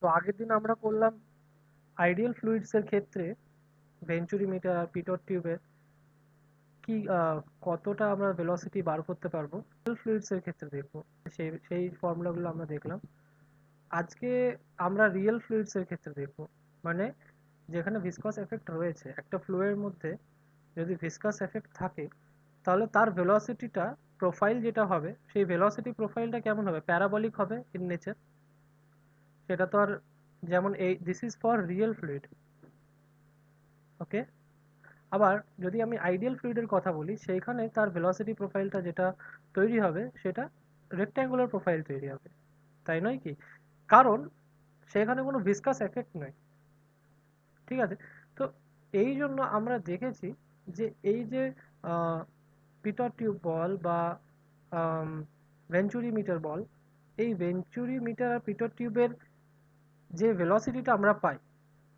তো আগের দিন আমরা করলাম আইডিয়াল ফ্লুইডস এর ক্ষেত্রে ভেঞ্চুরিমিটার আর পিটট টিউবের কি কতটা আমরা ভেলোসিটি বার করতে পারবো ফ্লুইডস এর ক্ষেত্রে দেখবো। সেই ফর্মুলাগুলো আমরা দেখলাম। আজকে আমরা রিয়েল ফ্লুইডস এর ক্ষেত্রে দেখবো, মানে যেখানে ভিসকাস এফেক্ট রয়েছে। একটা ফ্লুয়ের মধ্যে যদি ভিসকাস এফেক্ট থাকে তাহলে তার ভেলোসিটিটা প্রোফাইল যেটা হবে, সেই ভেলোসিটি প্রোফাইলটা কেমন হবে? প্যারাবলিক হবে ইন নেচার। সেটা তো আর যেমন এই this is for real fluid. Okay. আবার যদি আমি আইডিয়াল ফ্লুইডের কথা বলি, সেইখানে তার ভেলোসিটি প্রোফাইলটা যেটা তৈরি হবে সেটা রেক্ট্যাঙ্গুলার প্রোফাইল তৈরি হবে, তাই নয় কি? কারণ সেখানে কোনো ভিসকাস এফেক্ট নয়। ঠিক আছে। তো এই জন্য আমরা দেখেছি যে এই যে পিটট টিউব বল বা ভেঞ্চুরি মিটার বল, এই ভেঞ্চুরি মিটার আর পিটট টিউবের যে ভেলোসিটিটা আমরা পাই,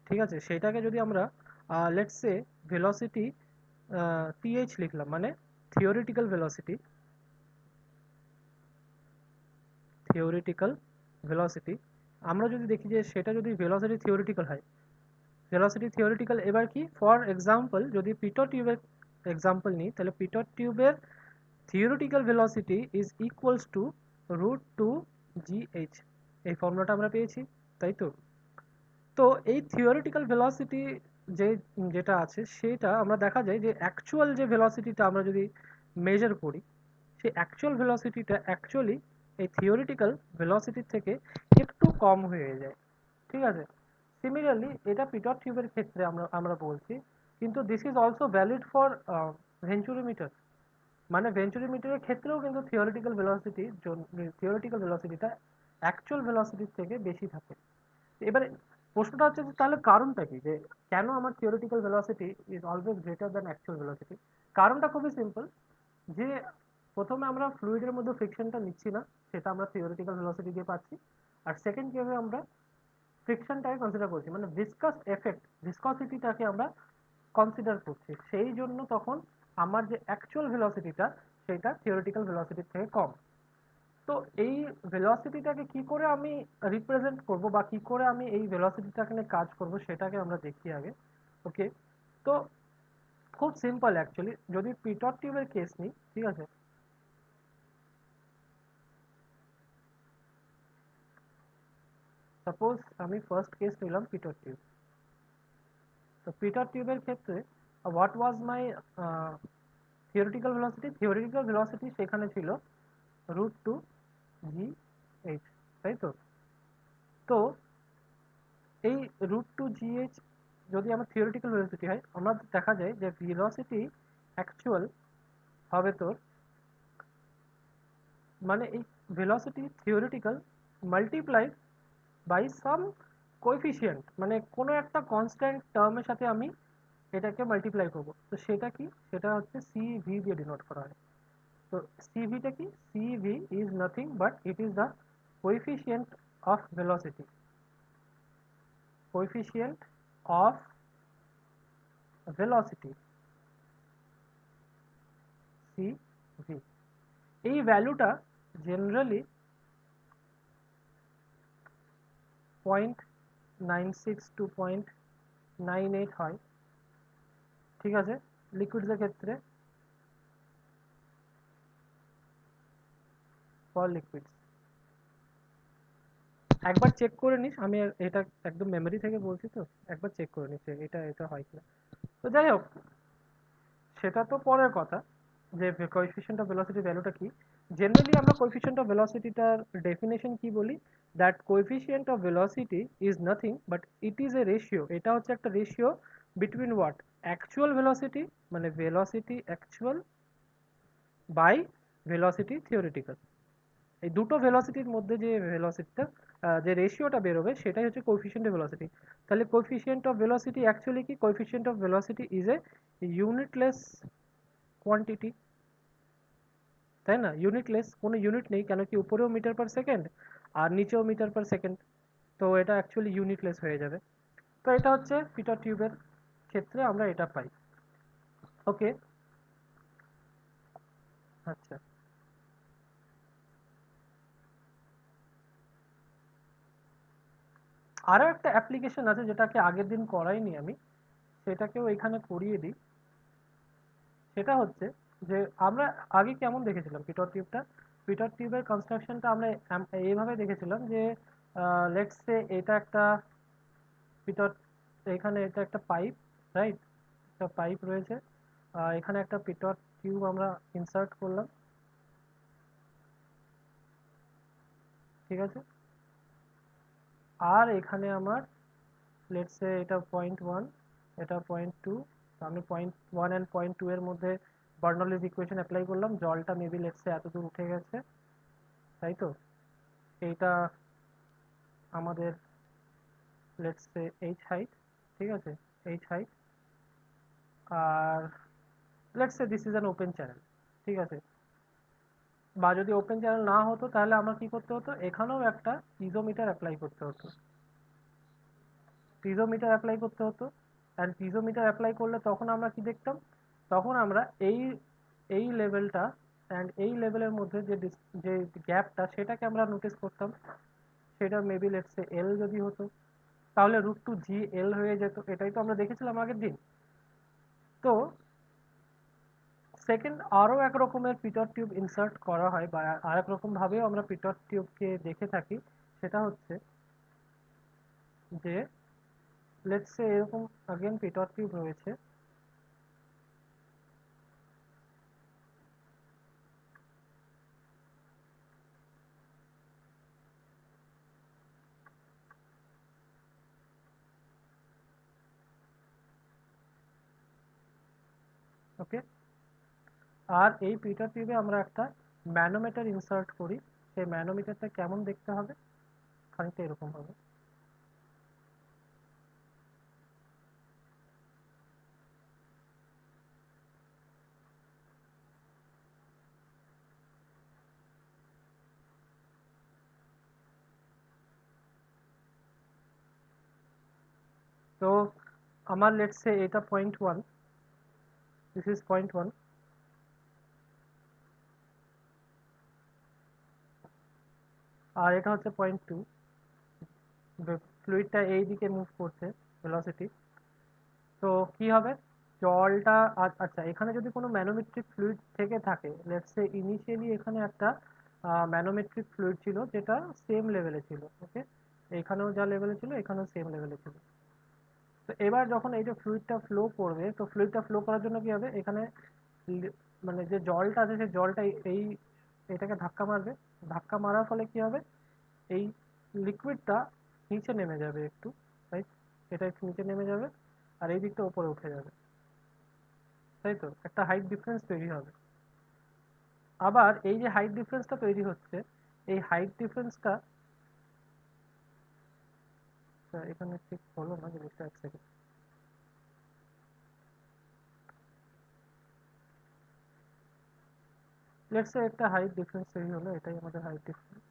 ঠিক আছে, সেটাকে যদি আমরা লেটস সে ভেলোসিটি টিএইচ লিখলাম, মানে থিওরিটিক্যাল ভেলোসিটি। থিওরিটিক্যাল ভেলোসিটি আমরা যদি দেখি যে সেটা যদি ভেলোসিটি থিওরিটিক্যাল হয়, ভেলোসিটি থিওরিটিক্যাল এবার কি, ফর এক্সাম্পল যদি পিটট টিউবের এক্সাম্পল নিই, তাহলে পিটট টিউবের theoretical velocity is equals to √2gh। এই ফর্মুলাটা আমরা পেয়েছি, তাই তো? তো এই থিওরিটিক্যাল ভেলোসিটি যে যেটা আছে সেটা আমরা দেখা যায় যে অ্যাকচুয়াল যে ভেলোসিটিটা আমরা যদি মেজার করি, সেই অ্যাকচুয়াল ভেলোসিটিটা অ্যাকচুয়ালি এই থিওরিটিক্যাল ভেলোসিটির থেকে একটু কম হয়ে যায়। ঠিক আছে। সিমিলারলি এটা পিটট টিউবের ক্ষেত্রে আমরা আমরা বলছি, কিন্তু this is also valid for venturimeter. মানে ভেঞ্চুরিমিটারের ক্ষেত্রেও কিন্তু থিওরিটিক্যাল ভেলোসিটিটা অ্যাকচুয়াল ভেলোসিটির থেকে বেশি থাকে। এবারে প্রশ্নটা হচ্ছে যে তাহলে কারণটা কি, যে কেন আমার theoretical velocity is always greater than actual velocity? কারণটা খুবই সিম্পল, যে প্রথমে আমরা ফ্লুইডের মধ্যে ফ্রিকশনটা নিচ্ছি না, সেটা আমরা থিওরিটিক্যাল ভেলোসিটি দিয়ে পাচ্ছি। আর সেকেন্ড কিভাবে আমরা ফ্রিকশনটাকে কনসিডার করছি, মানে ভিসকাস এফেক্ট, ভিসকসিটিটাকে আমরা কনসিডার করছি, সেই জন্য তখন আমার যে অ্যাকচুয়াল ভেলোসিটিটা সেটা থিওরিটিক্যাল ভেলোসিটির থেকে কম। তো এই ভেলোসিটিটাকে কি করে আমি রিপ্রেজেন্ট করব বা কি করে আমি এই ভেলোসিটিটাকে নিয়ে কাজ করব সেটাকে আমরা দেখি আগে। ওকে। তো খুব সিম্পল অ্যাকচুয়ালি, যদি পিটট টিউবের কেস নিই, ঠিক আছে, সাপোজ আমি ফার্স্ট কেস নিলাম পিটট টিউব। তো পিটট টিউবের ক্ষেত্রে what was my theoretical velocity সেখানে ছিল √2gh, তাই তো? তো এই √2gh যদি আমার থিওরিটিক্যাল ভেলোসিটি হয়, আমরা দেখা যায় যে ভেলোসিটি অ্যাকচুয়াল হবে তোর, মানে এই velocity theoretical multiply by some coefficient, মানে কোনো একটা কনস্ট্যান্ট টার্মের সাথে আমি এটাকে মাল্টিপ্লাই করব। তো সেটা কি, সেটা হচ্ছে সিভি দিয়ে ডিনোট করা হয়। তো সিভিটা কি, CV is nothing but it is the coefficient of velocity, coefficient of velocity, CV. এই ভ্যালুটা জেনারেলি 0.96 টু 0.98 হয়। ঠিক আছে, লিকুইডসের ক্ষেত্রে, ফর লিকুইডস। একবার চেক করে নিস, আমি এটা একদম মেমোরি থেকে বলছি তো, একবার চেক করে নিস যে এটা এটা হয় কিনা। তো যাই হোক, সেটা তো পরের কথা, যে কোএফিসিয়েন্ট অফ ভেলোসিটি ভ্যালুটা কি। জেনারেলি আমরা কোএফিসিয়েন্ট অফ ভেলোসিটিটার ডেফিনেশন কি বলি, that coefficient of velocity is nothing but it is a ratio. এটা হচ্ছে একটা ratio between what, actual velocity, মানে velocity actual by velocity theoretical. এই দুটো ভেলোসিটির মধ্যে যে ভেলোসিটিটা, যে রেশিওটা বেরোবে সেটাই হচ্ছে কোএফিসিয়েন্ট অফ ভেলোসিটি। তাহলে কোএফিসিয়েন্ট অফ ভেলোসিটি অ্যাকচুয়ালি কি, coefficient of velocity is a unitless quantity, তাই না? ইউনিটলেস, কোনো ইউনিট নেই, কেন কি উপরেও মিটার পার সেকেন্ড আর নিচেও মিটার পার সেকেন্ড। তো এটা অ্যাকচুয়ালি ইউনিটলেস হয়ে যাবে। তো এটা হচ্ছে পিটট টিউবের ক্ষেত্রে আমরা এটা পাই। ওকে। আচ্ছা। আরো একটা অ্যাপ্লিকেশন আছে যেটাকে আগের দিন করাইনি আমি, সেটাকেও এখানে করিয়ে দিই। সেটা হচ্ছে যে আমরা আগে কেমন দেখেছিলাম পিটর টিউবটা, পিটর টিউবের কনস্ট্রাকশনটা আমরা এইভাবে দেখেছিলাম যে লেটস সে এটা একটা পিটর, এখানে এটা একটা পাইপ, রাইট, একটা পাইপ রয়েছে, এখানে একটা পিটর টিউব আমরা ইনসার্ট করলাম, ঠিক আছে। আর এখানে আমার লেটস সে এটা পয়েন্ট ওয়ান, এটা পয়েন্ট টু, আমি point one and point two এর মধ্যে বার্নৌলির ইকুয়েশন অ্যাপ্লাই করলাম, জলটা মেবি লেটস সে এত দূর উঠে গেছে, তাই তো। এইটা আমাদের লেটস সে এইচ হাইট, ঠিক আছে, এইচ হাইট। আর let's say this is an open channel, ঠিক আছে। বা যদি ওপেন চ্যানেল না হতো তাহলে আমার কি করতে হতো, এখানেও একটা পিজোমিটার অ্যাপ্লাই করতে হতো, পিজোমিটার অ্যাপ্লাই করতে হতো। অ্যান্ড পিজোমিটার অ্যাপ্লাই করলে তখন আমরা কি দেখতাম, তখন আমরা এই এই লেভেলটা অ্যান্ড এই লেভেলের মধ্যে যে যে গ্যাপটা সেটাকে আমরা নোটিস করতাম, সেটা মেবি লেটস সে এল যদি হতো, তাহলে √2 GL হয়ে যেত, এটাই তো আমরা দেখেছিলাম আগের দিন। তো সেকেন্ড আরো এক রকমের পিটর টিউব ইনসার্ট করা হয় বা আরেক রকম ভাবেও আমরা পিটর টিউবকে দেখে থাকি, সেটা হচ্ছে যে লেটস সে এরকম अगेन পিটর টিউব রয়েছে, ওকে। আর এই পিটর টিউবে আমরা একটা ম্যানোমিটার ইনসার্ট করি, সেই ম্যানোমিটারটা কেমন দেখতে হবে, খানিকটা এরকম হবে। তো আমার লেটস সে এটা point one, this is point one, আর এটা হচ্ছে পয়েন্ট টু, ফ্লুইডটা এই দিকে মুভ করছে, ভেলোসিটি। তো কি হবে, জলটা আচ্ছা এখানে যদি কোনো ম্যানোমেট্রিক ফ্লুইড থেকে থাকে, লেটস সে ইনিশিয়ালি এখানে একটা ম্যানোমেট্রিক ফ্লুইড ছিল যেটা সেম লেভেলে ছিল, ওকে, এখানেও যা লেভেলে ছিল এখানেও সেম লেভেলে ছিল। তো এবার যখন এই যে ফ্লুইডটা ফ্লো করবে, তো ফ্লুইডটা ফ্লো করার জন্য কি হবে, এখানে মানে যে জলটা আছে সেই জলটা এই এটাকে ধাক্কা মারবে, ধাক্কা মারার ফলে কি হবে, এই লিকুইডটা নিচে নেমে যাবে একটু, রাইট, এটা একটু নিচে নেমে যাবে আর এই দিকটা উপরে উঠে যাবে, তাই তো, একটা হাইট ডিফারেন্স তৈরি হবে। আবার এই যে হাইট ডিফারেন্সটা তৈরি হচ্ছে, এই হাইট ডিফারেন্সটা এখানে ঠিক হলো না জিনিসটা, এক সেকেন্ড। লেটস সে একটা হাইট ডিফারেন্স তৈরি হলো, এটাই আমাদের হাইট ডিফারেন্স।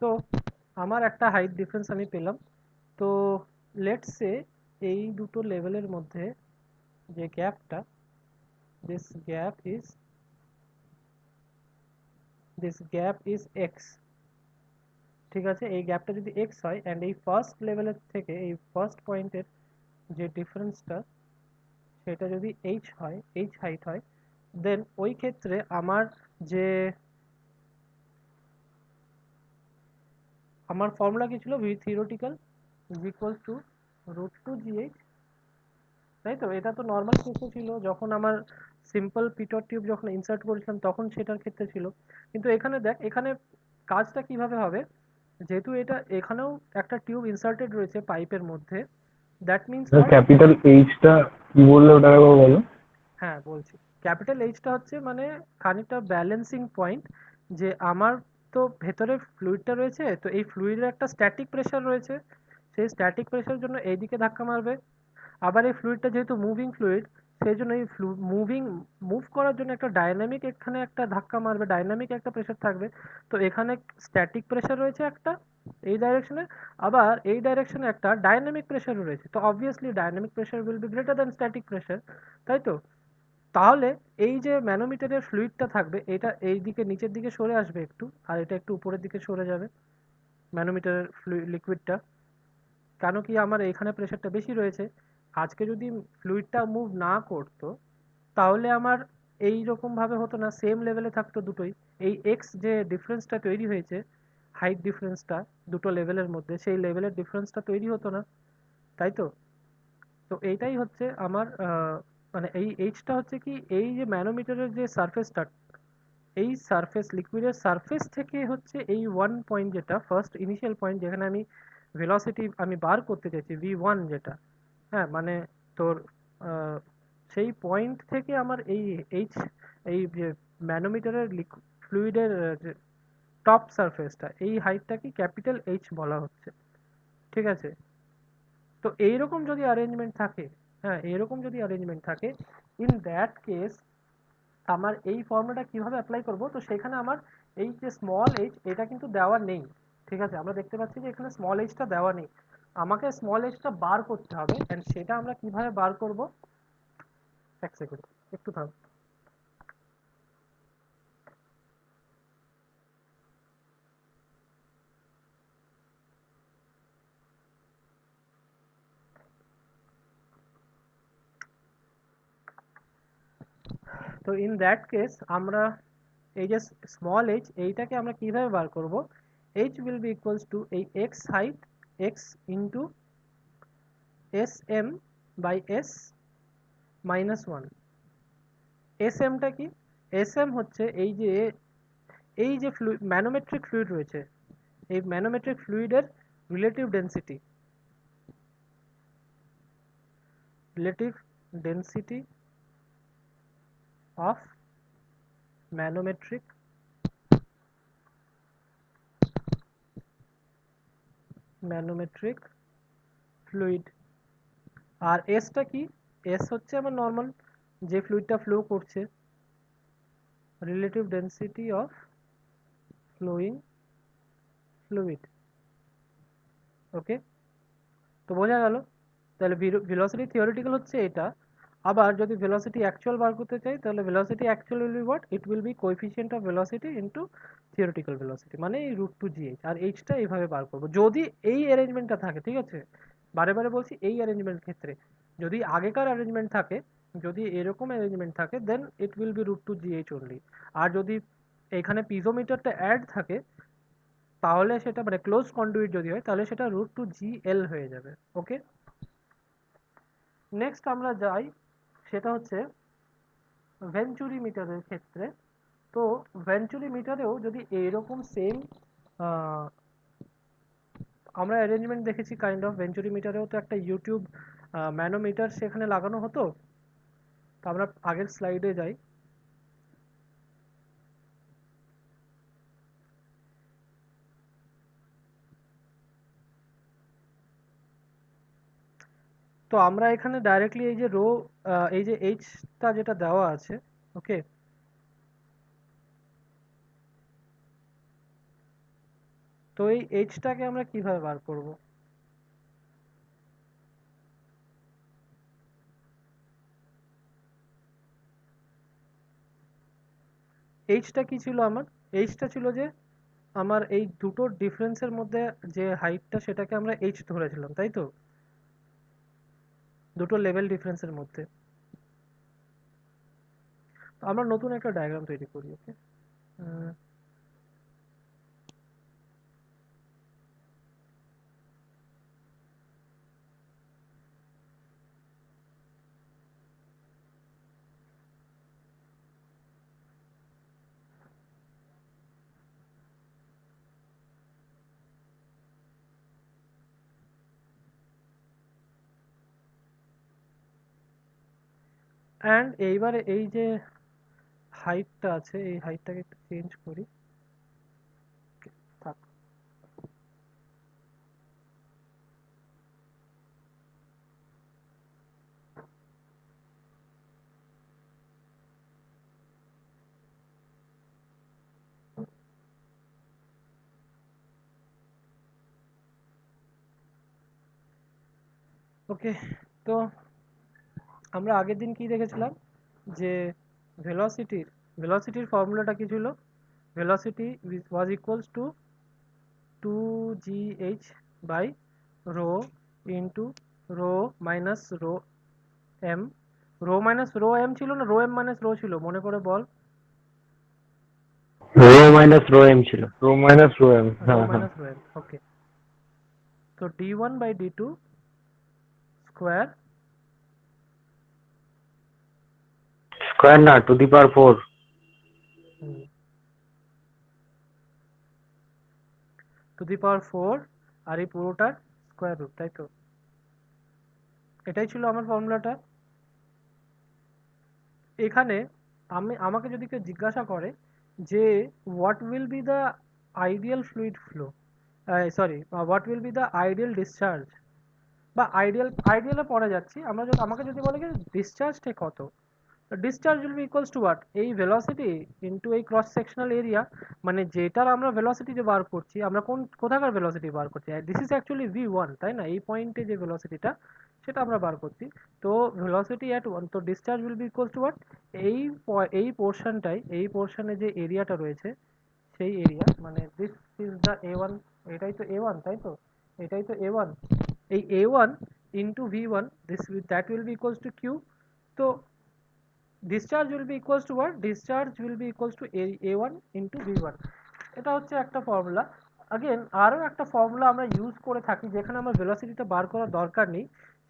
তো আমার একটা হাইট ডিফারেন্স আমি পেলাম। তো লেটস সে এই দুটো লেভেলের মধ্যে যে গ্যাপটা, this gap is this gap is x, ঠিক আছে। এই গ্যাপটা যদি এক্স হয় অ্যান্ড এই ফার্স্ট লেভেলের থেকে এই ফার্স্ট পয়েন্টের যে ডিফারেন্সটা সেটা যদি এইচ হয়, এইচ হাইট হয়, দেন ওই ক্ষেত্রে আমার যে আমার ফর্মুলা কি ছিল, V theoretical is equal to √2 GH, তাই তো। এটা তো নর্মাল কেসে ছিল, যখন আমার সিম্পল পিটর টিউব যখন ইনসার্ট করেছিলাম তখন সেটার ক্ষেত্রে ছিল। কিন্তু এখানে দেখ, এখানে কাজটা কিভাবে হবে, যেহেতু এটা এখানেও একটা টিউব ইনসার্টেড রয়েছে পাইপের মধ্যে, দ্যাট মিনস হোয়াট। ক্যাপিটাল এইচটা কি বললে ওটা একবার বলো। হ্যাঁ বলছি, ক্যাপিটাল এইচটা হচ্ছে মানে খানিকটা ব্যালেন্সিং পয়েন্ট, যে আমার তো ভেতরে ফ্লুইডটা রয়েছে, তো এই ফ্লুইডের একটা স্ট্যাটিক প্রেশার রয়েছে, সেই স্ট্যাটিক প্রেশারের জন্য এইদিকে ধাক্কা মারবে। আবার এই ফ্লুইডটা যেহেতু মুভিং ফ্লুইড, সেই জন্য এই মুভ করার জন্য একটা ডাইনামিক এখানে একটা ধাক্কা মারবে, ডাইনামিক একটা প্রেশার থাকবে। তো এখানে স্ট্যাটিক প্রেশার রয়েছে একটা এই ডাইরেকশনে, আবার এই ডাইরেকশনে একটা ডাইনামিক প্রেশারও রয়েছে। তো obviously dynamic pressure will be greater than static pressure, তাই তো। তাহলে এই যে ম্যানোমিটারের ফ্লুইডটা থাকবে এটা এই দিকে নিচের দিকে সরে আসবে একটু, আর এটা একটু উপরের দিকে সরে যাবে ম্যানোমিটারের লিকুইডটা। কেন কি আমার এখানে প্রেশারটা বেশি রয়েছে। আজকে যদি ফ্লুইডটা মুভ না করতো তাহলে আমার এই রকম ভাবে হতো না, সেম লেভেলে থাকতো দুটোই। এই এক্স যে ডিফারেন্সটা তৈরি হয়েছে, হাইট ডিফারেন্সটা দুটো লেভেলের মধ্যে, সেই লেভেলের ডিফারেন্সটা তৈরি হতো না, তাই তো। তো এইটাই হচ্ছে আমার মানে এই এইচটা হচ্ছে কি, এই যে ম্যানোমিটারের যে সারফেসটা, এই সারফেস লিকুইডের সারফেস থেকে হচ্ছে এই ওয়ান পয়েন্ট, যেটা ফার্স্ট ইনিশিয়াল পয়েন্ট যেখানে আমি ভেলোসিটি আমি বার করতে চাইছি v1 যেটা, হ্যাঁ মানে তোর আহ, সেই পয়েন্ট থেকে আমার এই এইচ, এই যে ম্যানোমিটারের ফ্লুইডের যে টপ সারফেসটা, এই হাইটটাকে ক্যাপিটাল এইচ বলা হচ্ছে, ঠিক আছে। তো এইরকম যদি অ্যারেঞ্জমেন্ট থাকে, হ্যাঁ এইরকম যদি অ্যারেঞ্জমেন্ট থাকে, ইন দ্যাট কেস আমার এই ফর্মুলাটা কিভাবে অ্যাপ্লাই করব, তো সেখানে আমার এই যে স্মল এইচ এটা কিন্তু দেওয়া নেই, ঠিক আছে। আমরা দেখতে পাচ্ছি যে এখানে স্মল এইচটা দেওয়া নেই, আমাকে স্মল এইচটা বার করতে হবে, এন্ড সেটা আমরা কিভাবে বার করব, এক সেকেন্ড একটু থাম। তো ইন দ্যাট কেস আমরা এই যে স্মল এইচ এইটাকে আমরা কিভাবে বার করব, H will be equals to এই X height, X into S M by S minus one. S এমটা কি, এস এম হচ্ছে এই যে ম্যানোমেট্রিক ফ্লুইড রয়েছে, এই ম্যানোমেট্রিক ফ্লুইডের relative density, relative density of manometric manometric fluid. আর এসটা কি, এস হচ্ছে আমার নর্মাল যে ফ্লুইডটা ফ্লো করছে, relative density of flowing fluid. Okay, তো বোঝা গেল। তাহলে ভেলোসিটি থিওরিটিক্যাল হচ্ছে এটা। আবার যদি ভেলোসিটি অ্যাকচুয়াল বার করতে চাই, তাহলে velocity actual will be what, it will B coefficient of velocity into theoretical velocity, মানে এই √2gh। আর এইচটা এইভাবে বার করবো যদি এই অ্যারেঞ্জমেন্টটা থাকে, ঠিক আছে। বারে বারে বলছি এই অ্যারেঞ্জমেন্ট ক্ষেত্রে, যদি আগেকার অ্যারেঞ্জমেন্ট থাকে, যদি এরকম অ্যারেঞ্জমেন্ট থাকে, then it will be √2gh only. আর যদি এখানে পিজোমিটারটা অ্যাড থাকে, তাহলে সেটা মানে ক্লোজ কন্ডুইট যদি হয়, তাহলে সেটা √2gl হয়ে যাবে। ওকে, নেক্সট আমরা যাই, সেটা হচ্ছে ভেঞ্চুরি মিটারের ক্ষেত্রে। তো ভেঞ্চুরি মিটারেও যদি এইরকম সেম আমরা অ্যারেঞ্জমেন্ট দেখেছি কাইন্ড অফ, ভেঞ্চুরি মিটারেও তো একটা ইউটিউব ম্যানোমিটার সেখানে লাগানো হতো। তো আমরা আগের স্লাইডে যাই। তো আমরা এখানে ডাইরেক্টলি এই যে এই যে এইচটা যেটা দেওয়া আছে, ওকে, তো এই এইচটাকে আমরা কিভাবে বার করব। এইচটা কি ছিল আমার, এইচটা ছিল যে আমার এই দুটো ডিফারেন্সের মধ্যে যে হাইটটা, সেটাকে আমরা এইচ ধরেছিলাম, তাই তো, দুটো লেভেল ডিফারেন্সের মধ্যে। তো আমরা নতুন একটা ডায়াগ্রাম তৈরি করি। ওকে, অ্যান্ড এইবারে এই যে হাইটটা আছে, এই হাইটটাকে একটু চেঞ্জ করি। থাক। ওকে, তো আমরা আগের দিন কি দেখেছিলাম, যে ভেলোসিটির ফর্মুলাটা কি ছিল? Velocity was equals to 2gh by rho into rho minus rho M. Rho minus rho M ছিল না রো এম মাইনাস রো ছিল, মনে করে বল। রো মাইনাস রো এম ছিল। Rho minus rho M, rho হ্যাঁ হ্যাঁ। Minus rho M, okay. তো d1 by d2 square, square না, to the power 4। To the power 4, আর এই পুরোটার স্কোয়ার রুট, তাই তো? এটাই ছিল আমার ফর্মুলাটা। এখানে আমাকে যদি কেউ জিজ্ঞাসা করে যে what will be the ideal fluid flow, sorry, what will be the ideal discharge, বা আইডিয়ালে পরে যাচ্ছি আমরা, যদি আমাকে যদি বলে যে ডিসচার্জটা কত, discharge will be equals two what, এই ভেলোসিটি ইনটু এই ক্রস সেকশনাল এরিয়া, মানে যেটার আমরা ভেলোসিটি যে বার করছি, আমরা কোথাকার ভেলোসিটি বার করছি, দিস ইজ অ্যাকচুয়ালি v1, তাই না? এই পয়েন্টে যে ভেলোসিটিটা সেটা আমরা বার করছি। তো ভেলোসিটি অ্যাট 1, তো discharge will be equals two what, এই পোর্শনে যে এরিয়াটা রয়েছে, সেই এরিয়া, মানে দিস ইজ দ্য a1, এটাই তো a1, তাই তো? এটাই তো a1, এই a1 into v1, that will be equals two q। তো discharge will be equals to what, discharge will be equals to a1 into v1। এটা হচ্ছে একটা ফর্মুলা। अगेन আরো একটা ফর্মুলা আমরা ইউজ করে থাকি যেখানে আমার ভেলোসিটিটা বার করার দরকার নেই,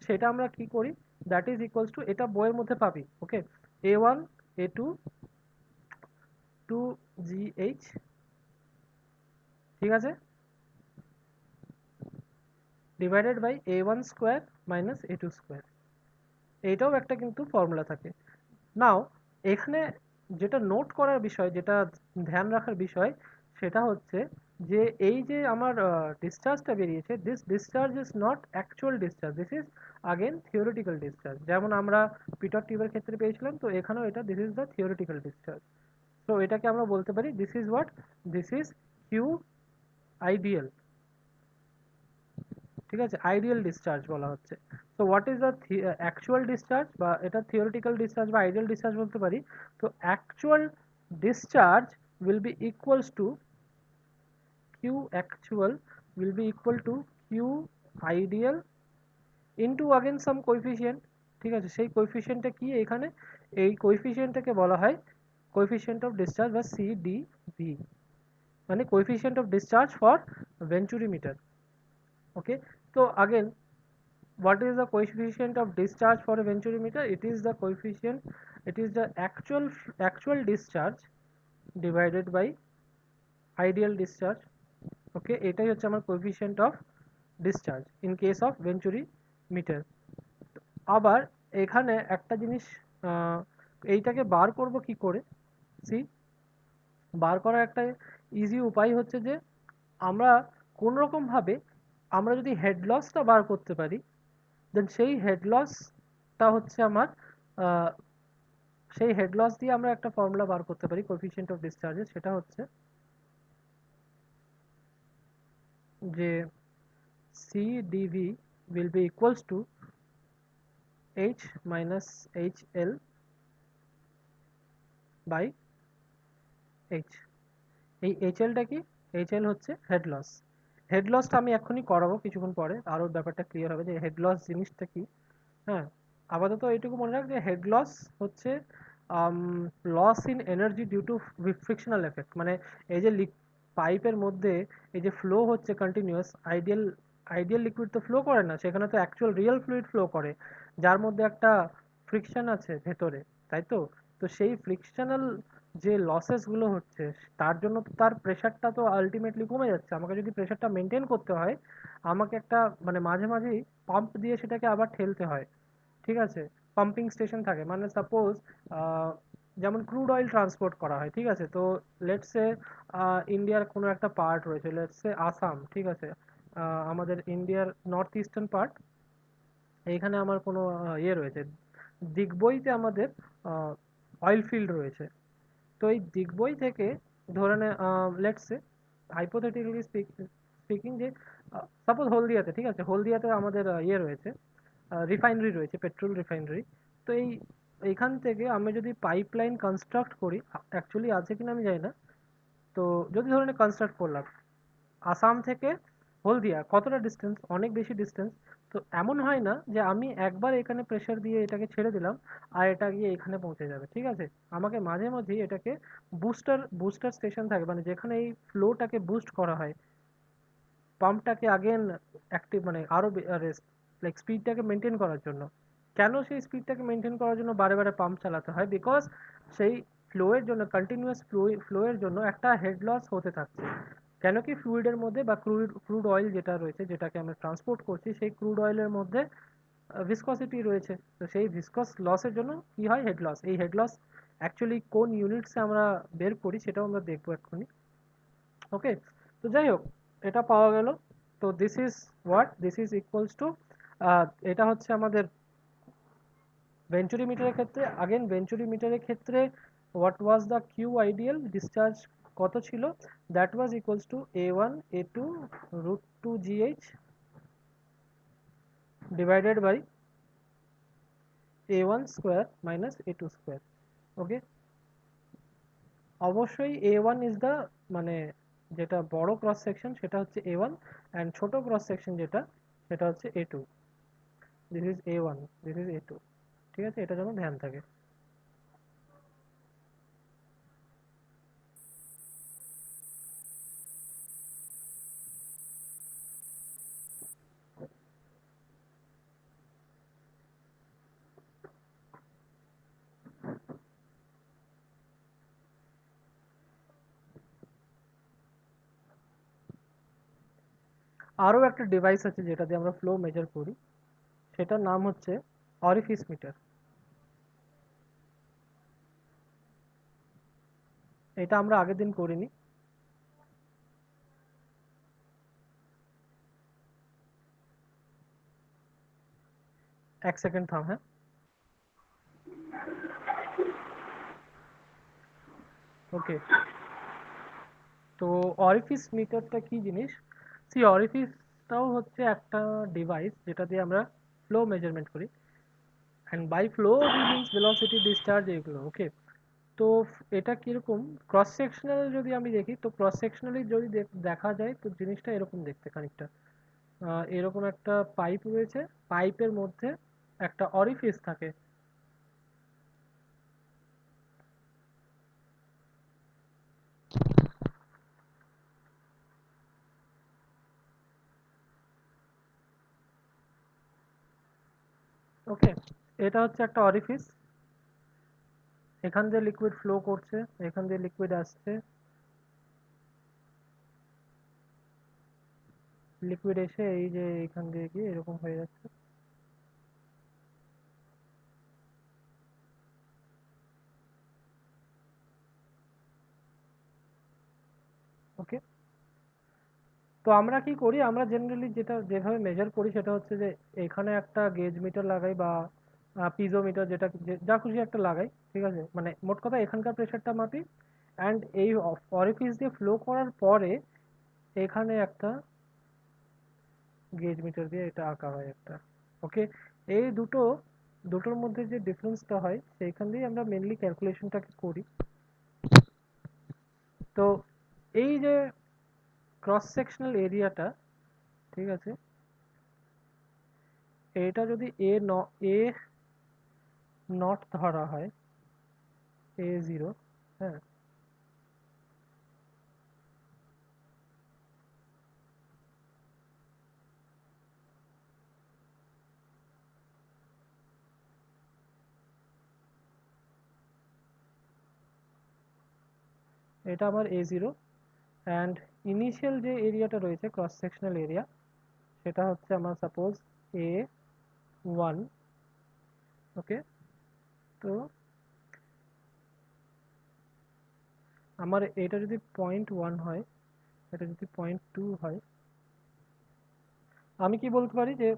সেটা আমরা কি করি, দ্যাট ইজ ইকুয়ালস টু, এটা বইয়ের মধ্যে পাবি, ওকে, a1 a2 2gh, ঠিক আছে, divided by a1 square minus a2 square. এইটাও একটা কিন্তু ফর্মুলা থাকে। নাও এখানে যেটা নোট করার বিষয়, যেটা ধ্যান রাখার বিষয়, সেটা হচ্ছে যে এই যে আমার ডিসচার্জটা বেরিয়েছে, this discharge is not actual discharge, this is again theoretical discharge. যেমন আমরা পিটর টিউবের ক্ষেত্রে পেয়েছিলাম, তো এখানেও এটা this is the theoretical discharge. তো এটাকে আমরা বলতে পারি this is what, this is Q ideal, ঠিক আছে, আইডিয়াল ডিসচার্জ বলা হচ্ছে। তো what is the actual discharge, বা এটা থিওরিটিক্যাল ডিসচার্জ বা আইডিয়াল ডিসচার্জ বলতে পারি। তো actual discharge will be equals to q actual will be equal to q ideal into again some coefficient, ঠিক আছে? সেই কোএফিসিয়েন্টটা কি এখানে, এই কোএফিসিয়েন্টটাকে বলা হয় কোএফিসিয়েন্ট অফ ডিসচার্জ বা সিডিভি, মানে কোএফিসিয়েন্ট অফ ডিসচার্জ ফর ভেঞ্চুরিমিটার, ওকে। তো again, what is the coefficient of discharge for a venturimeter? It is the coefficient, it is the actual discharge divided by ideal discharge, okay, এটাই হচ্ছে আমার coefficient of discharge in case of venturimeter। আবার এখানে একটা জিনিস, এইটাকে বার করব কি করে, সি, বার করার একটা ইজি উপায় হচ্ছে যে আমরা কোন রকম ভাবে আমরা যদি হেড লসটা বার করতে পারি, দেন সেই হেড লসটা হচ্ছে আমার, আহ, সেই হেড লস দিয়ে আমরা একটা ফর্মুলা বার করতে পারি কোএফিসিয়েন্ট অফ ডিসচার্জের, সেটা হচ্ছে যে CdV will be equals to H minus HL by H। এই HLটা কি, HL হচ্ছে হেড লস। হেড লসটা আমি এক্ষুনি করাবো কিছুক্ষণ পরে, আরো ব্যাপারটা ক্লিয়ার হবে যে হেড লস জিনিসটা কি। হ্যাঁ, আপাতত এইটুকু মনে রাখ যে হেড লস হচ্ছে loss in energy due to frictional effect, মানে এই যে পাইপের মধ্যে এই যে ফ্লো হচ্ছে কন্টিনিউয়াস, আইডিয়াল লিকুইড তো ফ্লো করে না, সেখানে তো অ্যাকচুয়াল রিয়েল ফ্লুইড ফ্লো করে, যার মধ্যে একটা ফ্রিকশন আছে ভেতরে, তাই তো? তো সেই ফ্রিকশনাল যে লসেস গুলো হচ্ছে, তার জন্য তো তার প্রেশারটা তো আলটিমেটলি কমে যাচ্ছে। আমাকে যদি প্রেশারটা মেনটেন করতে হয়, আমাকে একটা, মানে মাঝে মাঝেই পাম্প দিয়ে সেটাকে আবার ঠেলতে হয়, ঠিক আছে? পাম্পিং স্টেশন থাকে, মানে সাপোজ যেমন ক্রুড অয়েল ট্রান্সপোর্ট করা হয়, ঠিক আছে? তো লেটস সে ইন্ডিয়ার কোনো একটা পার্ট রয়েছে, লেটস সে আসাম, ঠিক আছে, আমাদের ইন্ডিয়ার নর্থ ইস্টার্ন পার্ট, এইখানে আমার কোনো ইয়ে রয়েছে, দিগবইতে আমাদের অয়েল ফিল্ড রয়েছে। তো এই দিগবই থেকে ধরে নে, লেটস সে হাইপোথেটিক্যালি স্পিকিং, যে সাপোজ হলদিয়াতে, ঠিক আছে, হলদিয়াতে আমাদের ইয়ে রয়েছে, রিফাইনারি রয়েছে, পেট্রোল রিফাইনারি। তো এই এখান থেকে আমি যদি পাইপলাইন কনস্ট্রাক্ট করি, অ্যাকচুয়ালি আছে কিনা আমি জানি না, তো যদি ধরে নিই কনস্ট্রাক্ট করলাম, আসাম থেকে হলদিয়া কতটা ডিস্টেন্স, অনেক বেশি ডিস্টেন্স। তো এমন হয় না যে আমি একবার এখানে প্রেশার দিয়ে এটাকে ছেড়ে দিলাম আর এটা গিয়ে এখানে পৌঁছে যাবে, ঠিক আছে? আমাকে মাঝে মাঝেই এটাকে বুস্টার স্টেশন থাকে, মানে যেখানে এই ফ্লোটাকে বুস্ট করা হয়, পাম্পটাকে আগেন অ্যাক্টিভ, মানে আরো লাইক স্পিডটাকে মেনটেন করার জন্য। কেন সেই স্পিডটাকে মেনটেন করার জন্য বারে বারে পাম্প চালাতে হয়? বিকজ সেই ফ্লোয়ের জন্য, কন্টিনিউয়াস ফ্লোয়ের জন্য একটা হেড লস হতে থাকছে। কেন কি ফ্লুইডের মধ্যে বা ক্রুড অয়েল যেটা রয়েছে, যেটাকে আমরা ট্রান্সপোর্ট করছি, সেই ক্রুড অয়েলের মধ্যে ভিসকসিটি রয়েছে। তো সেই ভিসকস লসের জন্য কি হয়? Head loss. এই হেড লস অ্যাকচুয়ালি কোন ইউনিটসে আমরা বের করি সেটাও আমরা দেখবো এক্ষুনি। ওকে, তো যাই হোক, এটা পাওয়া গেল। তো দিস ইজ ইকুয়ালস টু, এটা হচ্ছে আমাদের ভেঞ্চুরি মিটারের ক্ষেত্রে। আগেন ভেঞ্চুরি মিটারের ক্ষেত্রে what was the Q ideal discharge কত ছিল? That was equals to A1 A2 √2 GH divided by A1 square minus A2 square. Okay, অবশ্যই A1 ইজ দ্য, মানে যেটা বড় ক্রস সেকশন সেটা হচ্ছে A1, অ্যান্ড ছোট ক্রস সেকশন যেটা সেটা হচ্ছে A2। This is A1, this is A2, ঠিক আছে? এটা যেন ধ্যান থাকে। আরও একটা ডিভাইস আছে যেটা দিয়ে আমরা ফ্লো মেজার করি, সেটার নাম হচ্ছে অরিফিস মিটার। এটা আমরা আগের দিন করিনি। এক সেকেন্ড থাম, হ্যাঁ। ওকে, তো অরিফিস মিটারটা কি জিনিস? সেই অরিফিসটাও হচ্ছে একটা ডিভাইস যেটা দিয়ে আমরা ফ্লো মেজারমেন্ট করি, and by flow we means velocity, discharge, এগুলো। ওকে, তো এটা কিরকম ক্রস সেকশনাল যদি আমি দেখি, তো ক্রস সেকশনালি যদি দেখা যায় তো জিনিসটা এরকম দেখতে খানিকটা। এরকম একটা পাইপ রয়েছে, পাইপের মধ্যে একটা অরিফিস থাকে। ওকে, এটা হচ্ছে একটা অরিফিস। এখান দিয়ে লিকুইড ফ্লো করছে, এখান দিয়ে লিকুইড আসছে, লিকুইড এসে এই যে এখান দিয়ে গিয়ে এরকম হয়ে যাচ্ছে। ওকে, তো আমরা কি করি? আমরা জেনারেলি যেভাবে মেজার করি সেটা হচ্ছে যে এখানে একটা গেজ মিটার লাগাই বা পিজো মিটার, যেটা যা খুশি একটা লাগাই, ঠিক আছে? মানে মোট কথা এখানকার প্রেশারটা মাপি, অ্যান্ড এই অরিফিস দিয়ে ফ্লো করার পরে এখানে একটা গেজ মিটার দিয়ে এটা আঁকা হয় একটা। ওকে, এই দুটোর মধ্যে যে ডিফারেন্সটা হয় সেইখান দিয়ে আমরা মেনলি ক্যালকুলেশনটাকে করি। তো এই যে ক্রস সেকশনাল এরিয়াটা, ঠিক আছে, এটা যদি এ নট ধরা হয়, A0, হ্যাঁ, এটা আমার A0, অ্যান্ড ইনিশিয়াল যে এরিয়াটা রয়েছে ক্রস সেকশনাল এরিয়া, সেটা হচ্ছে আমার সাপোজ A1। ওকে, তো আমার এটা যদি 0.1 হয়, এটা যদি 0.2 হয়, আমি কি বলতে পারি যে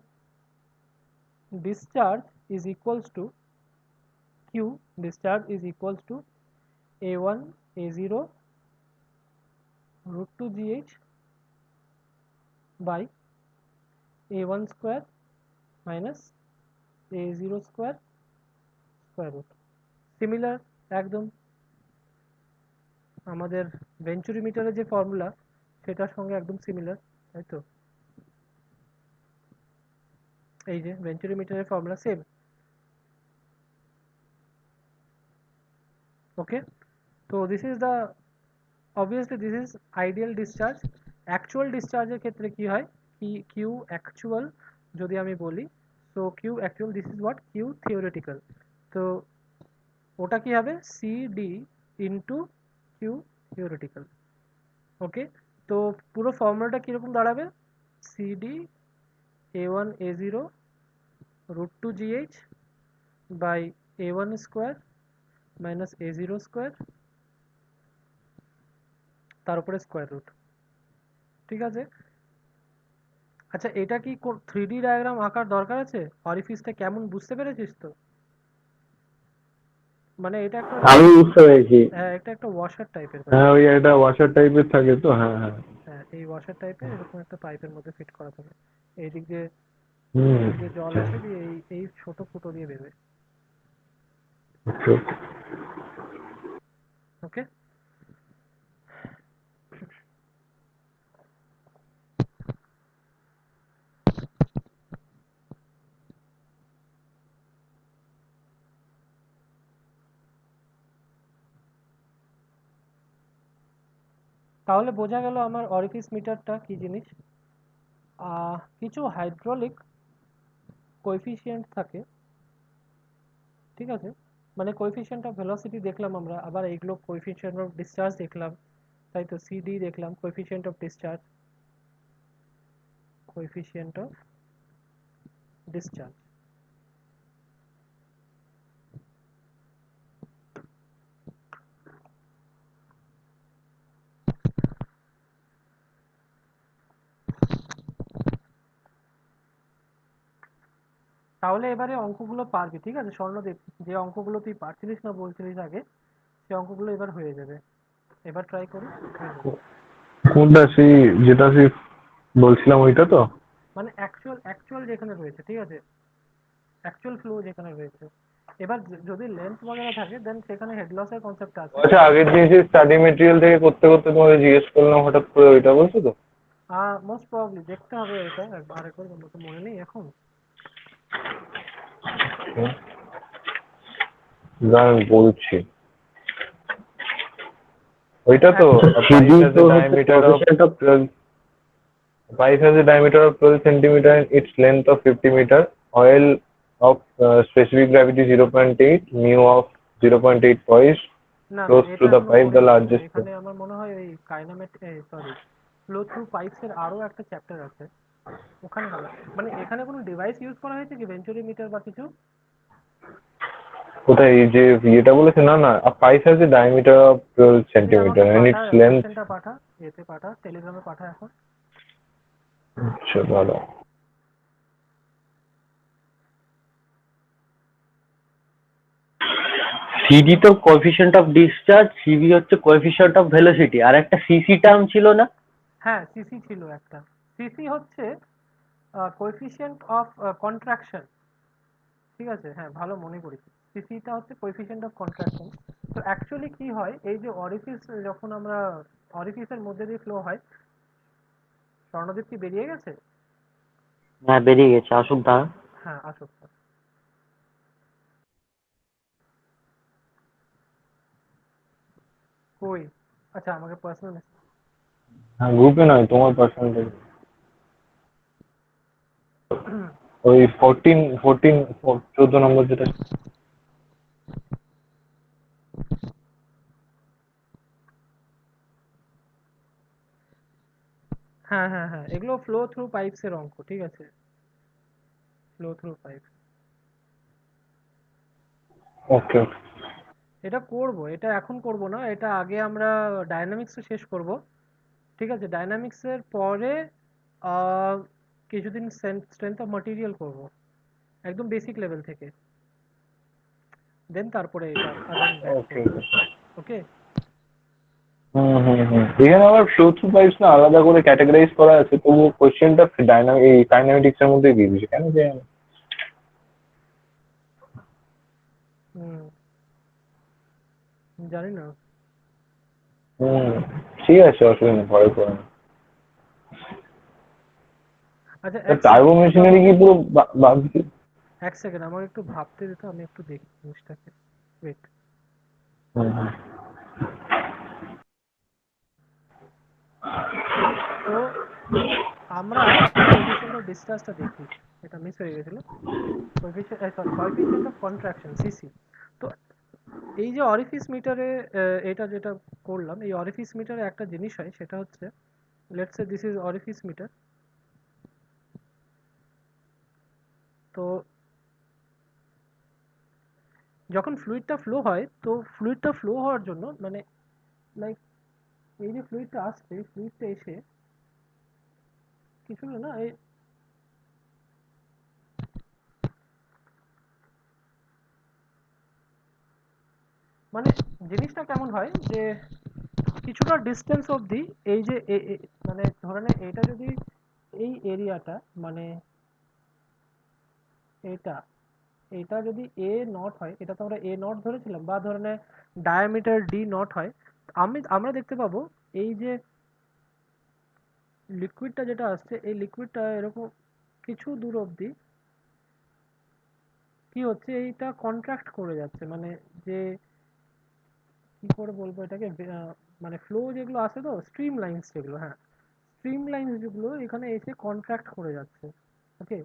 discharge is equals to Q, discharge is equals to A1 A0 √2 GH by A1 square minus A0 square square root। Similar একদম আমাদের ভেঞ্চুরিমিটারের যে ফর্মুলা সেটার সঙ্গে একদম সিমিলার, তাই তো? এই যে ভেঞ্চুরিমিটারের ফর্মুলা সেম। ওকে, তো this is the obviously this is ideal discharge. Actual ডিসচার্জের ক্ষেত্রে কি হয়, কি কিউ অ্যাকচুয়াল যদি আমি বলি, so Q actual this is what Q theoretical. তো ওটা কি হবে C D into Q theoretical. Okay, তো পুরো ফর্মুলাটা কীরকম দাঁড়াবে, C D A one A zero root two GH by A one square minus A zero square তার উপরে স্কোয়ার রুট। ঠিক আছে, আচ্ছা এটা কি 3D ডায়াগ্রাম আঁকার দরকার আছে? অরিফিসটা কেমন বুঝতে পেরেছিস তো? মানে এটা একটা আমি বুঝতে পেরেছি। হ্যাঁ, এটা একটা ওয়াশার টাইপের হ্যাঁ, ব্যাপার। ওই একটা ওয়াশার টাইপের থাকে তো, হ্যাঁ হ্যাঁ। হ্যাঁ, এই ওয়াশার টাইপের এরকম একটা পাইপের মধ্যে ফিট করা থাকে। এই দিক দিয়ে হুম। এই দিক দিয়ে জল আসে দিয়ে এই ছোট ফুটো দিয়ে বেরোয়। আচ্ছা। ওকে, তাহলে বোঝা গেল আমার অরিফিস মিটারটা কি জিনিস। কিছু হাইড্রোলিক কোএফিসিয়েন্ট থাকে, ঠিক আছে, মানে কোএফিসিয়েন্ট অফ ভেলোসিটি দেখলাম আমরা, আবার এইগুলো কোএফিসিয়েন্ট অফ ডিসচার্জ দেখলাম, তাই তো সিডি দেখলাম coefficient of discharge, coefficient of discharge. তাহলে এবারে অঙ্কগুলো পারবি, ঠিক আছে স্বর্ণদেব, যে অঙ্কগুলো তুই পারছিলিস না বলছিলিস আগে, সেই অঙ্কগুলো এবার হয়ে যাবে, এবার ট্রাই করিস হয়ে যাবে। কোনটা সেই যেটা সেই বলছিলাম ওইটা তো? মানে অ্যাকচুয়াল অ্যাকচুয়াল যেখানে রয়েছে, ঠিক আছে, অ্যাকচুয়াল ফ্লো যেখানে রয়েছে। এবার যদি লেন্থ বগেরা থাকে দেন সেখানে হেড লসের কনসেপ্ট আছে। আচ্ছা, আগের দিন সেই স্টাডি মেটেরিয়াল থেকে করতে করতে তোমাকে জিজ্ঞেস করলাম হঠাৎ করে, ওইটা বলছো তো? মোস্ট প্রবাবলি দেখতে হবে ওটা আরেকবার, আমার তো মনে নেই এখন। দাঁড়ান বলছি। ওইটা তো actual pipe has a diameter of 12 pipe has a diameter of 12 centimeter and its length of 50 meter. Oil of specific gravity 0.8, mu of 0.8 poise না না, flows এটা through the এখনো pipe, the করিনি তো, largest. এখানে আমার মনে হয় ওই সরি ফ্লো থ্রু পাইপস এর আরো একটা চ্যাপ্টার আছে, ওখানে হবে। মানে এখানে কোনো ডিভাইস ইউজ করা হয়েছে কি ভেঞ্চুরি মিটার বা কিছু? কোথায় এই যে ইয়েটা বলেছে? না না, a pipe has a diameter of 12 তুই centimeter আমাকে and পাঠা, its length. কোশ্চেনটা পাঠা, এতে পাঠা, টেলিগ্রামে পাঠা এখন। আচ্ছা দাঁড়াও। সিডি তো কোএফিসিয়েন্ট অফ ডিসচার্জ, সিভি হচ্ছে কোএফিসিয়েন্ট অফ ভেলোসিটি, আর একটা সিসি টার্ম ছিল না? হ্যাঁ, সিসি ছিল একটা। সিসি হচ্ছে কোএফিসিয়েন্ট অফ কন্ট্রাকশন, ঠিক আছে, হ্যাঁ ভালো মনে করেছি। সিসিটা হচ্ছে কোএফিসিয়েন্ট অফ কন্ট্রাকশন। তো অ্যাকচুয়ালি কি হয়, এই যে অরিফিস যখন আমরা অরিফিসের মধ্যে দিয়ে ফ্লো হয়, স্বর্ণদীপ কি বেরিয়ে গেছে? হ্যাঁ বেরিয়ে গেছে, আসুক দাঁড়া। হ্যাঁ আসুক। কই, আচ্ছা আমাকে পার্সোনাল। হ্যাঁ, গ্রুপে নয়, তোমার পার্সোনাল। ওই 14 নম্বর যেটা। হ্যাঁ হ্যাঁ হ্যাঁ, এগুলো ফ্লো থ্রু পাইপস এর অঙ্ক, ঠিক আছে, ফ্লো থ্রু পাইপ। ওকে ওকে। এটা করব, এটা এখন করব না, এটা আগে আমরা ডায়নামিক্স শেষ করব, ঠিক আছে, ডায়নামিক্স এর পরে আহ, কিছুদিন স্ট্রেংথ অফ ম্যাটেরিয়াল করব একদম বেসিক লেভেল থেকে, দেন তারপরে এটা আগাইন ব্যাক ওকে করব। ওকে। ওকে, হুম হুম হুম, এখানে আবার ফ্লো থ্রু পাইপস না আলাদা করে ক্যাটাগরাইজ করা আছে, তবুও কোশ্চেনটা ডাইনামিক এই কাইনেমেটিক্স এর মধ্যে দিয়ে দিয়েছে কেন যে? হুম, জানি না। হুম, ঠিক আছে, অসুবিধা নেই, পরে করে নেবো। আচ্ছা, এক টার্বো সেকেন্ড একটু মেশিনারি আমাকে, কি পুরো বাদ? এক সেকেন্ড আমার একটু ভাবতে দিতে, আমি একটু দেখি জিনিসটাকে। ওয়েট। হুম, হুম। তো আমরা কোএফিসিয়েন্ট অফ ডিসচার্জটা দেখি, এটা মিস হয়ে গেছিল। Coefficient of contraction, CC. তো এই যে অরিফিস মিটারে, এটা যেটা করলাম, এই অরিফিস মিটারে একটা জিনিস হয়, সেটা হচ্ছে, let's say this is orifice meter. তো যখন ফ্লুইডটা ফ্লো হয়, তো ফ্লুইডটা ফ্লো হওয়ার জন্য মানে, লাইক, এই যে ফ্লুইডটা আসছে, ফ্লুইডটা এসে কিছু না, এই মানে জিনিসটা কেমন হয় যে কিছুটা ডিস্টেন্স অবধি, এই যে মানে ধরে নে এটা যদি, এই এরিয়াটা মানে এটা, এটা যদি এ নট হয়, এটা তো আমরা এ নট ধরেছিলাম, বা ধরে নে ডায়ামিটার ডি নট হয়, আমরা দেখতে পাবো এই যে লিকুইডটা যেটা আসছে, এই লিকুইডটা এরকম কিছু দূর অবধি কি হচ্ছে, এইটা কন্ট্রাক্ট করে যাচ্ছে, মানে যে কি করে বলবো এটাকে, মানে ফ্লো যেগুলো আছে, তো স্ট্রিম লাইন্স যেগুলো, হ্যাঁ, স্ট্রিম লাইন্স যেগুলো এখানে এসে কন্ট্রাক্ট করে যাচ্ছে। ওকে,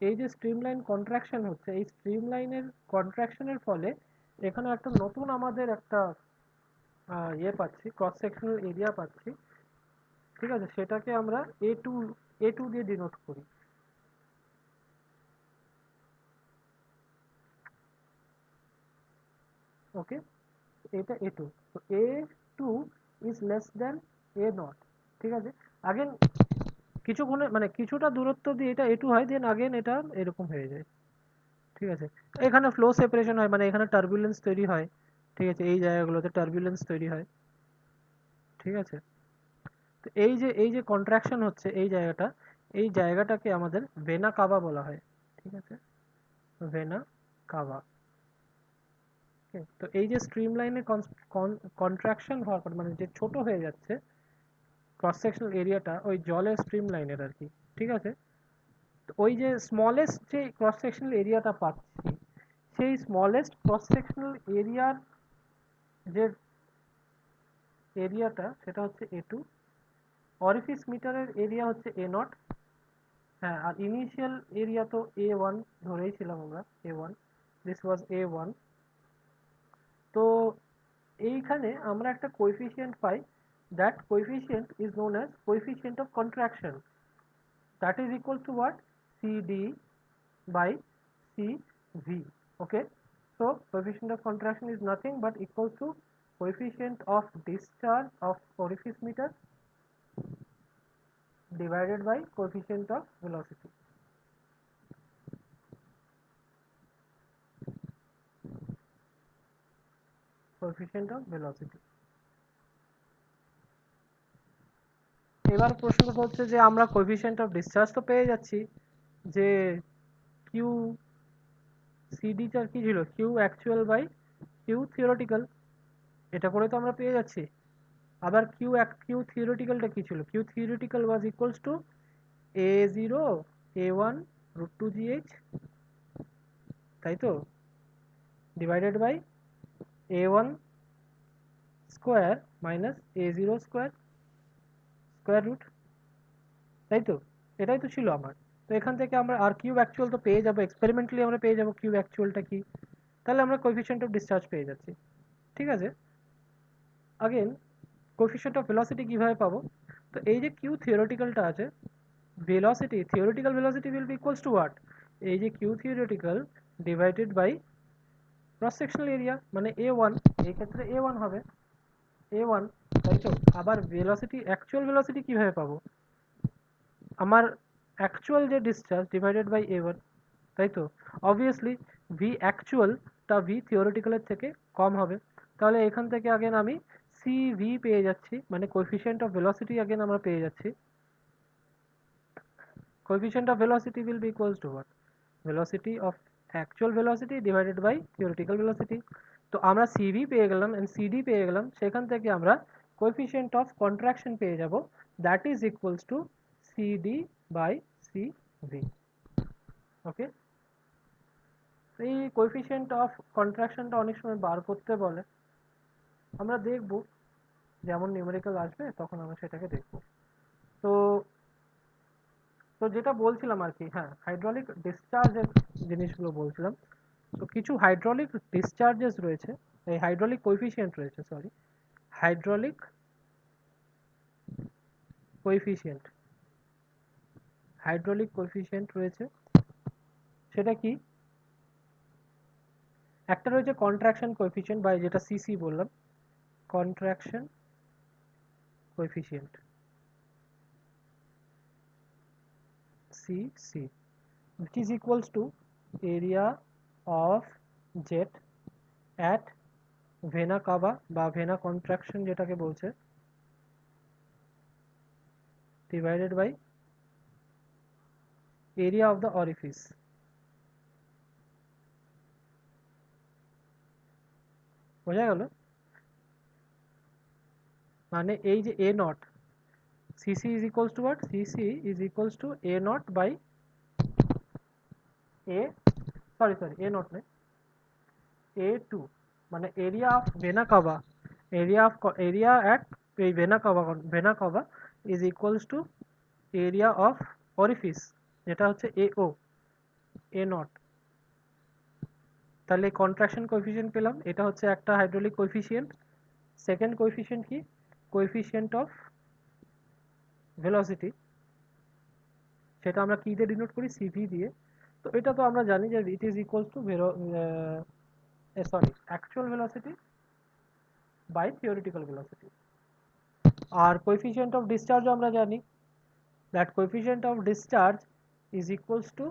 এই যে স্ট্রিম লাইন কন্ট্রাকশন হচ্ছে, এই স্ট্রিম লাইনের কন্ট্রাকশনের ফলে এখানে একটা নতুন আমাদের একটা ইয়ে পাচ্ছি, ক্রস সেকশনাল এরিয়া পাচ্ছি। ঠিক আছে, সেটাকে আমরা এ টু, এ টু দিয়ে ডিনোট করি। ওকে, এটা এ টু। তো A two is less then A nought. ঠিক আছে, আগেন কিছুক্ষণে মানে কিছুটা দূরত্ব দিয়ে এটা এ টু হয়, দেন আগেন এটা এরকম হয়ে যায়। ঠিক আছে, এখানে ফ্লো সেপারেশন হয়, মানে এখানে টার্বুলেন্স তৈরি হয়। ঠিক আছে, এই জায়গাগুলোতে টার্বুলেন্স তৈরি হয়। ঠিক আছে, তো এই যে কন্ট্রাকশন হচ্ছে এই জায়গাটা, এই জায়গাটাকে আমাদের ভেনা কাভা বলা হয়। ঠিক আছে, ভেনা কাভা। তো এই যে স্ট্রিম লাইনে কন্ট্রাকশন হওয়ার পর, মানে যে ছোট হয়ে যাচ্ছে ক্রস সেকশনাল এরিয়াটা, ওই জলের স্ট্রিম লাইনের আর কি। ঠিক আছে, তো ওই যে স্মলেস্ট যে ক্রস সেকশনাল এরিয়াটা পাচ্ছি, সেই স্মলেস্ট ক্রস সেকশনাল এরিয়ার যে এরিয়াটা, সেটা হচ্ছে এ টু। অরিফিস মিটারের এরিয়া হচ্ছে এ নট। হ্যাঁ, আর ইনিশিয়াল এরিয়া তো এ ওয়ান ধরেইছিলাম আমরা, A one, this was A one. তো এইখানে আমরা একটা কোএফিসিয়েন্ট পাই, that coefficient is known as coefficient of contraction, that is equal to what, CD by CV. Okay, so coefficient of contraction is nothing but equals to coefficient of discharge of orifice meter divided by coefficient of velocity. Coefficient of velocity. এবার প্রশ্নটা হচ্ছে যে আমরা coefficient of discharge তো পেয়ে যাচ্ছি, যে Q সিডিটার কি ছিল, Q actual by Q theoretical, এটা করে তো আমরা পেয়ে যাচ্ছি। আবার কিউ থিওরিটিক্যালটা কি ছিল, Q theoretical was equals to a0 a1 √2gh, তাই তো, divided by a1 square minus a0 square square root, তাই তো, এটাই তো ছিল আমার। তো এখান থেকে আমরা আর কিউব অ্যাকচুয়াল তো পেয়ে যাবো, এক্সপেরিমেন্টালি আমরা পেয়ে যাবো কিউব অ্যাকচুয়ালটা কি, তাহলে আমরা কোএফিসিয়েন্ট অফ ডিসচার্জ পেয়ে যাচ্ছি। ঠিক আছে, আগেন কোএফিসিয়েন্ট অফ ভেলোসিটি কিভাবে পাবো, তো এই যে কিউ থিওরিটিক্যালটা আছে, velocity, theoretical velocity will be equals to what, এই যে q theoretical divided by cross sectional area, মানে a1, এই ক্ষেত্রে a1 হবে, a1, তাই তো। আবার velocity, actual velocity কিভাবে পাবো, আমার actual যে discharge divided by a1, তাই তো, obviously v actual টা v theoretical এর থেকে কম হবে, তাহলে এখান থেকে আগেন আমি cv পেয়ে যাচ্ছি, মানে coefficient of velocity আগেন আমরা পেয়ে যাচ্ছি। Coefficient of velocity will be equals to what, velocity of actual velocity divided by theoretical velocity. তো আমরা সিভি পেয়ে গেলাম এন্ড সিডি পেয়ে গেলাম, সেখান থেকে আমরা কোএফিসিয়েন্ট অফ কন্ট্রাকশন পেয়ে যাব, that is equals to CD by CV. Okay, এই কোএফিসিয়েন্ট অফ কন্ট্রাকশনটা অনেক সময় বার করতে বলে, আমরা দেখব যেমন নিউমেরিক্যাল আসবে তখন আমরা সেটাকে দেখব। তো তো যেটা বলছিলাম আর কি, হ্যাঁ, হাইড্রোলিক ডিসচার্জের জিনিসগুলো বলছিলাম। তো কিছু হাইড্রোলিক ডিসচার্জেস রয়েছে, এই হাইড্রোলিক কোএফিসিয়েন্ট রয়েছে, sorry, hydraulic coefficient, hydraulic coefficient রয়েছে। সেটা কি? একটা রয়েছে কন্ট্রাকশন কোএফিসিয়েন্ট বা যেটা সিসি বললাম, contraction coefficient, CC, which is equals to area of jet at vena cava বা vena contraction যেটাকে বলছে, divided by area of the orifice। বোঝা গেল? মানে এই যে a not, cc is equals to what? cc is equals to a nought by a, sorry a nought নয়, a2, মানে area of vena cava, area at এই vena cava is equals to area of orifice, যেটা হচ্ছে AO, A nought. তাহলে contraction coefficient পেলাম, এটা হচ্ছে একটা হাইড্রোলিক কোএফিসিয়েন্ট। সেকেন্ড কোএফিসিয়েন্ট কি? কোএফিসিয়েন্ট অফ ভেলোসিটি, সেটা আমরা কি দিয়ে ডিনোট করি? সিভি দিয়ে। তো এটা তো আমরা জানি যে it is equals to actual velocity by theoretical velocity. আর কোএফিসিয়েন্ট অফ ডিসচার্জ আমরা জানি, that coefficient of discharge is equals to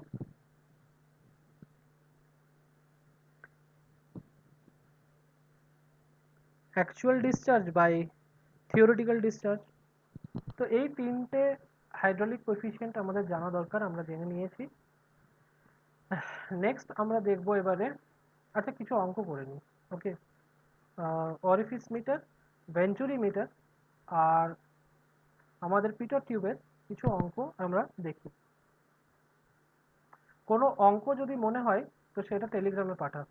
actual discharge by theoretical discharge. তো এই তিনটে হাইড্রোলিক কোএফিসিয়েন্ট আমাদের জানা দরকার, আমরা জেনে নিয়েছি। নেক্সট আমরা দেখব এবারে, আচ্ছা কিছু অঙ্ক করে নিই। ওকে, অরিফিস মিটার, ভেঞ্চুরি মিটার আর আমাদের পিটর টিউবের কিছু অঙ্ক আমরা দেখি। কোনো অঙ্ক যদি মনে হয় তো সেটা টেলিগ্রামে পাঠাও।